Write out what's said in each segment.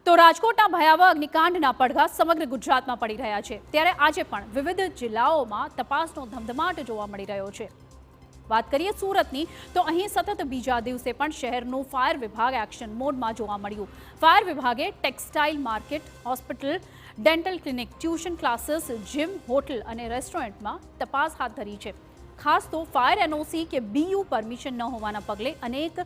તો રાજકોટના ભયાવહ અગ્નિકાંડના પડઘા સમગ્ર ગુજરાતમાં પડી રહ્યા છે, ત્યારે આજે પણ વિવિધ જિલ્લાઓમાં તપાસનો ધમધમાટ જોવા મળી રહ્યો છે। વાત કરીએ સુરતની, તો અહીં સતત બીજા દિવસે પણ શહેરનું ફાયર વિભાગ એક્શન મોડમાં જોવા મળ્યું। ફાયર વિભાગે textile market, hospital, dental clinic, tuition classes, gym, hotel અને રેસ્ટોરન્ટમાં તપાસ હાથ ધરી છે। ખાસ તો ફાયર એનઓસી કે બીયુ પરમિશન ન હોવાના પગલે અનેક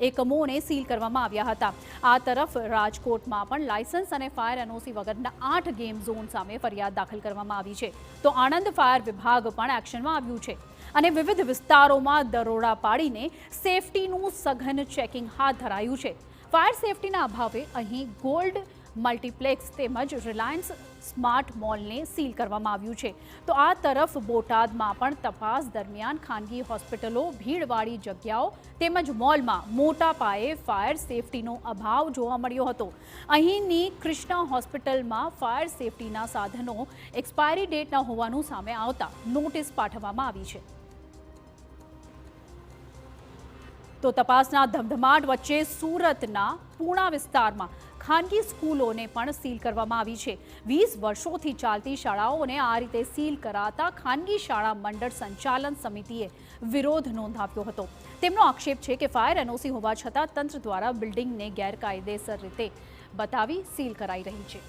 એકમોને સીલ કરવામાં આવ્યા હતા। આ તરફ રાજકોટમાં પણ લાયસન્સ અને ફાયર એનઓસી વગરના 8 ગેમ ઝોન સામે ફરિયાદ દાખલ કરવામાં આવી છે। તો આણંદ ફાયર વિભાગ પણ એક્શનમાં આવ્યું છે અને વિવિધ વિસ્તારોમાં દરોડા પાડીને સેફટીનું સઘન ચેકિંગ હાથ ધરાયું છે। ફાયર સેફટીના અભાવે અહીં ગોલ્ડ મલ્ટીપ્લેક્સ તેમજ રિલાયન્સ સ્માર્ટ મોલને સીલ કરવામાં આવ્યું છે। તો આ તરફ બોટાદમાં પણ તપાસ દરમિયાન ખાનગી હોસ્પિટલો, ભીડવાળી જગ્યાઓ તેમજ મોલમાં મોટા પાયે ફાયર સેફટીનો અભાવ જોવા મળ્યો હતો। અહીંની કૃષ્ણા હોસ્પિટલમાં ફાયર સેફટીના સાધનો એક્સપાયરી ડેટના હોવાનું સામે આવતા નોટિસ પાઠવવામાં આવી છે। તો તપાસના ધમધમાટ વચ્ચે સુરતના પૂણા વિસ્તારમાં ખાનગી સ્કૂલોને પણ સીલ કરવામાં આવી છે। 20 વર્ષોથી ચાલતી શાળાઓને આ રીતે સીલ કરાતા ખાનગી શાળા મંડળ સંચાલન સમિતિએ વિરોધ નોંધાવ્યો હતો। તેમનો આક્ષેપ છે કે ફાયર એનઓસી હોવા છતાં તંત્ર દ્વારા બિલ્ડિંગને ગેરકાયદેસર રીતે બતાવી સીલ કરાઈ રહી છે।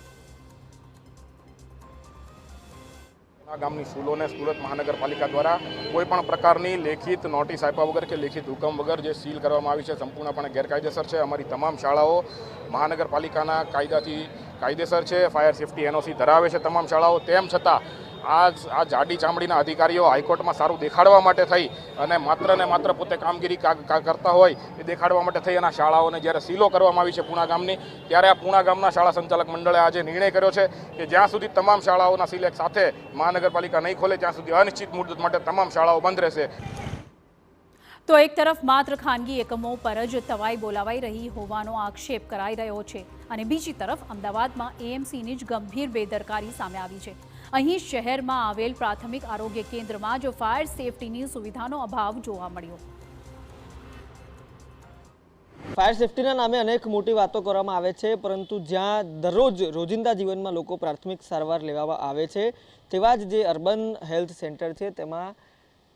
ગામની સ્કૂલોને સુરત મહાનગરપાલિકા દ્વારા કોઈપણ પ્રકારની લેખિત નોટિસ આપ્યા વગર કે લેખિત હુકમ વગર જે સીલ કરવામાં આવી છે સંપૂર્ણપણે ગેરકાયદેસર છે। અમારી તમામ શાળાઓ મહાનગરપાલિકાના કાયદાથી કાયદેસર છે, ફાયર સેફટી એનઓસી ધરાવે છે તમામ શાળાઓ। તેમ છતાં આ જાડી ચામડીના અધિકારીઓ હાઈકોર્ટમાં સારું દેખાડવા માટે થઈ અને માત્ર પોતે કામગીરી કરતા હોય એ દેખાડવા માટે થઈ અને શાળાઓને જ્યારે સીલો કરવામાં આવી છે પૂણા ગામની, ત્યારે આ પૂણા ગામના શાળા સંચાલક મંડળે આજે નિર્ણય કર્યો છે કે જ્યાં સુધી તમામ શાળાઓના સિલેક્ટ સાથે મહાનગરપાલિકા નહીં ખોલે ત્યાં સુધી અનિશ્ચિત મુદત માટે તમામ શાળાઓ બંધ રહેશે। તો એક તરફ માત્ર ખાનગી એકમો પર જ તવાઈ બોલાવાઈ રહી હોવાનો આક્ષેપ કરાઈ રહ્યો છે અને બીજી તરફ અમદાવાદમાં એએમસીની જ ગંભીર બેદરકારી સામે આવી છે। અહીં શહેરમાં આવેલ પ્રાથમિક આરોગ્ય કેન્દ્રમાં જ ફાયર સેફટીની સુવિધાનો અભાવ જોવા મળ્યો। ફાયર સેફટીના નામે અનેક મોટી વાતો કરવામાં આવે છે, પરંતુ જ્યાં દરરોજ રોજિંદા જીવનમાં લોકો પ્રાથમિક સારવાર લેવા આવે છે તેવા જ જે અર્બન હેલ્થ સેન્ટર છે તેમાં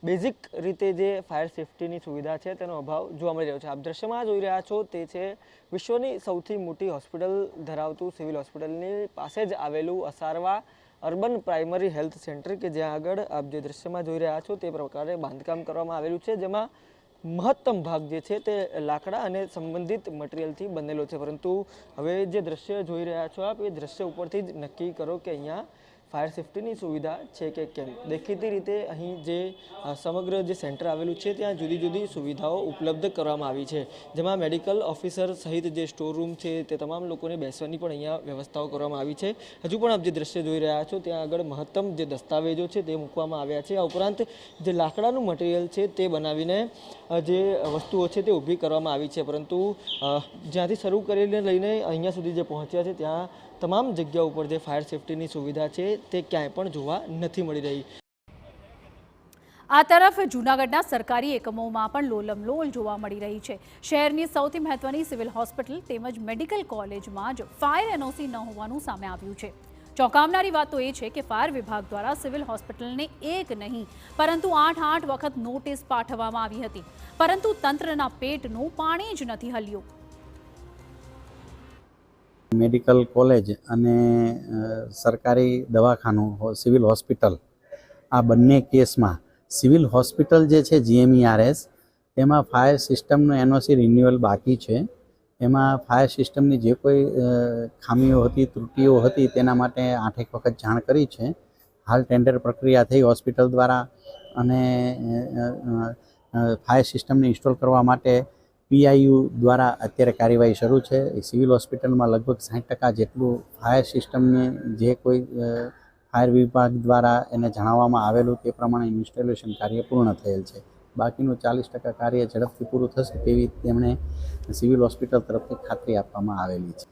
બેઝિક રીતે જે ફાયર સેફટીની સુવિધા છે તેનો અભાવ જોવા મળી રહ્યો છે। આપ દ્રશ્યમાં જોઈ રહ્યા છો તે છે વિશ્વની સૌથી મોટી હોસ્પિટલ ધરાવતું સિવિલ હોસ્પિટલની પાસે જ આવેલું Asarwa urban primary health centre કે જ્યાં આગળ આપ જે દ્રશ્યમાં જોઈ રહ્યા છો તે પ્રકારે બાંધકામ કરવામાં આવેલું છે, જેમાં મહત્તમ ભાગ જે છે તે લાકડા અને સંબંધિત મટીરિયલથી બનેલો છે। પરંતુ હવે જે દ્રશ્ય જોઈ રહ્યા છો આપ, એ દ્રશ્ય ઉપરથી જ નક્કી કરો કે અહીંયા ફાયર સેફટીની સુવિધા છે કે કેમ। દેખીતી રીતે અહીં જે સમગ્ર જે સેન્ટર આવેલું છે ત્યાં જુદી જુદી સુવિધાઓ ઉપલબ્ધ કરવામાં આવી છે, જેમાં મેડિકલ ઓફિસર સહિત જે સ્ટોર રૂમ છે તે તમામ લોકોને બેસવાની પણ અહીંયા વ્યવસ્થાઓ કરવામાં આવી છે। હજુ પણ આપ જે દ્રશ્ય જોઈ રહ્યા છો ત્યાં આગળ મહત્તમ જે દસ્તાવેજો છે તે મૂકવામાં આવ્યા છે। આ ઉપરાંત જે લાકડાનું મટીરિયલ છે તે બનાવીને જે વસ્તુઓ છે તે ઊભી કરવામાં આવી છે, પરંતુ જ્યાંથી શરૂ કરીને લઈને અહીંયા સુધી જે પહોંચ્યા છે ત્યાં તમામ જગ્યાઓ ઉપર જે ફાયર સેફટીની સુવિધા છે તે ક્યાંય પણ જોવા નથી મળી રહી। આ તરફ જૂનાગઢના સરકારી એકમોમાં પણ લોલમલોલ જોવા મળી રહી છે। શહેરની સૌથી મહત્વની સિવિલ હોસ્પિટલ તેમજ મેડિકલ કોલેજમાં જ ફાયર એનઓસી ન હોવાનું સામે આવ્યું છે। ચોંકાવનારી વાત તો એ છે કે ફાયર વિભાગ દ્વારા સિવિલ હોસ્પિટલને એક નહીં પરંતુ 8 વખત નોટિસ પાઠવવામાં આવી હતી, પરંતુ તંત્રના પેટનું પાણી જ નથી હલ્યું। મેડિકલ કોલેજ અને સરકારી દવાખાનું સિવિલ હોસ્પિટલ આ બંને કેસમાં સિવિલ હોસ્પિટલ જે છે GMERS તેમાં ફાયર સિસ્ટમનું એનઓસી રિન્યુઅલ બાકી છે। એમાં ફાયર સિસ્ટમની જે કોઈ ખામીઓ હતી, ત્રુટીઓ હતી તેના માટે 8 વખત જાણ કરી છે। હાલ ટેન્ડર પ્રક્રિયા થઈ હોસ્પિટલ દ્વારા અને ફાયર સિસ્ટમને ઇન્સ્ટોલ કરવા માટે PIU દ્વારા અત્યારે કાર્યવાહી શરૂ છે। સિવિલ હોસ્પિટલમાં લગભગ 60% જેટલું ફાયર સિસ્ટમને જે કોઈ ફાયર વિભાગ દ્વારા એને જણાવવામાં આવેલું તે પ્રમાણે ઇન્સ્ટોલેશન કાર્ય પૂર્ણ થયેલ છે। બાકીનું 40% કાર્ય ઝડપથી પૂરું થશે તેવી તેમણે સિવિલ હોસ્પિટલ તરફથી ખાતરી આપવામાં આવેલી છે।